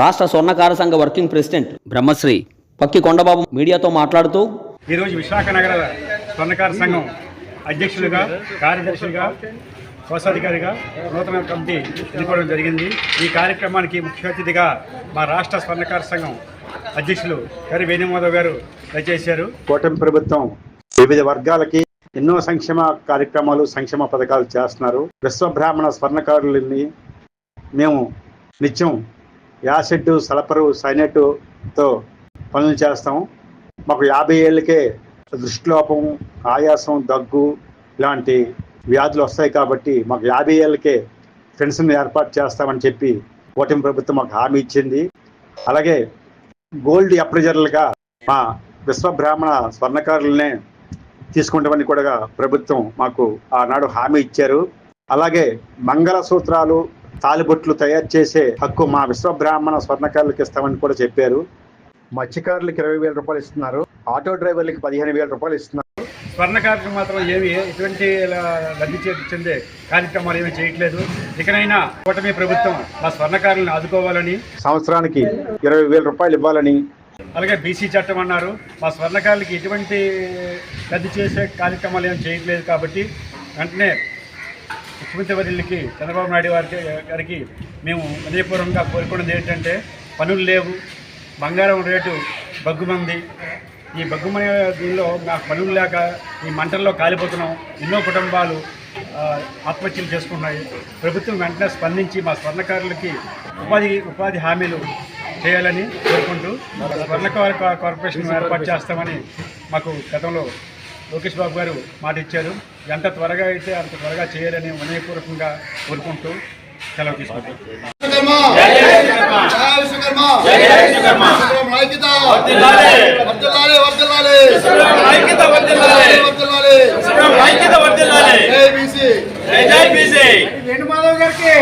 రాష్ట్ర స్వర్ణకార సంఘ working president Brahmasri Pakki Kondababu మీడియాతో మాట్లాడుతూ ఈరోజు విశాఖ నగర స్వర్ణకార సంఘం అధ్యక్షులుగా, కార్యదర్శిగా, కోశాధికారిగా నూతన కమిటీ ఎన్నుకోవడం జరిగింది. ఈ కార్యక్రమానికి ముఖ్య అతిథిగా మా రాష్ట్ర స్వర్ణకార సంఘం అధ్యక్షులు కరి వేణుమాధవ్ గారు దయచేశారు. కూటమి ప్రభుత్వం వివిధ వర్గాలకి ఎన్నో సంక్షేమ కార్యక్రమాలు, సంక్షేమ పథకాలు చేస్తున్నారు. విశ్వబ్రాహ్మణ స్వర్ణకారులని మేము నిత్యం యాసిడ్, సల్ఫరు, సైనైట్తో పనులు చేస్తాం. మాకు 50 ఏళ్ళకే దృష్టిలోపం, ఆయాసం, దగ్గు ఇలాంటి వ్యాధులు వస్తాయి కాబట్టి మాకు 50 ఏళ్ళకే పెన్షన్ ఏర్పాటు చేస్తామని చెప్పి కూటమి ప్రభుత్వం మాకు హామీ ఇచ్చింది. అలాగే గోల్డ్ అప్రైజర్లుగా మా విశ్వబ్రాహ్మణ స్వర్ణకారులనే తీసుకుంటామని కూడా ప్రభుత్వం మాకు ఆనాడు హామీ ఇచ్చారు. అలాగే మంగళసూత్రాలు, తాలిబొట్లు తయారు చేసే హక్కు మా విశ్వబ్రాహ్మణ స్వర్ణకారులకు ఇస్తామని కూడా చెప్పారు. మత్స్యకారులకు 20,000 రూపాయలు ఇస్తున్నారు. ఆటో డ్రైవర్లకి 15,000 రూపాయలు ఇస్తున్నారు. స్వర్ణకారులకు మాత్రం ఎటువంటి లబ్ధి చెందే కార్యక్రమాలు ఏమీ చేయట్లేదు. ఇకనైనా కూటమి ప్రభుత్వం మా స్వర్ణకారులను ఆదుకోవాలని, సంవత్సరానికి 20,000 రూపాయలు ఇవ్వాలని, అలాగే బీసీ చట్టం అన్నారు. మా స్వర్ణకారులకి ఎటువంటి రద్దు చేసే కార్యక్రమాలు ఏమి చేయట్లేదు కాబట్టి వెంటనే ముఖ్యమంత్రి వర్యులకి చంద్రబాబు నాయుడు గారికి మేము వినయపూర్వకంగా కోరుకున్నది ఏంటంటే, పనులు లేవు, బంగారం రేటు బగ్గుమంది. ఈ బగ్గుమని దీనిలో మాకు పనులు లేక ఈ మంటల్లో కాలిపోతున్నాం. ఎన్నో కుటుంబాలు ఆత్మహత్యలు చేసుకున్నాయి. ప్రభుత్వం వెంటనే స్పందించి మా స్వర్ణకారులకి ఉపాధి హామీలు చేయాలని కోరుకుంటూ స్వర్ణకార కార్పొరేషన్ ఏర్పాటు చేస్తామని మాకు గతంలో లోకేష్ బాబు గారు మాట ఇచ్చారు. ఎంత త్వరగా అయితే అంత త్వరగా చేయాలని వినయపూర్వకంగా కోరుకుంటూ సెలవు తీసుకుంటాం. వేణుమాధవ్ గారికి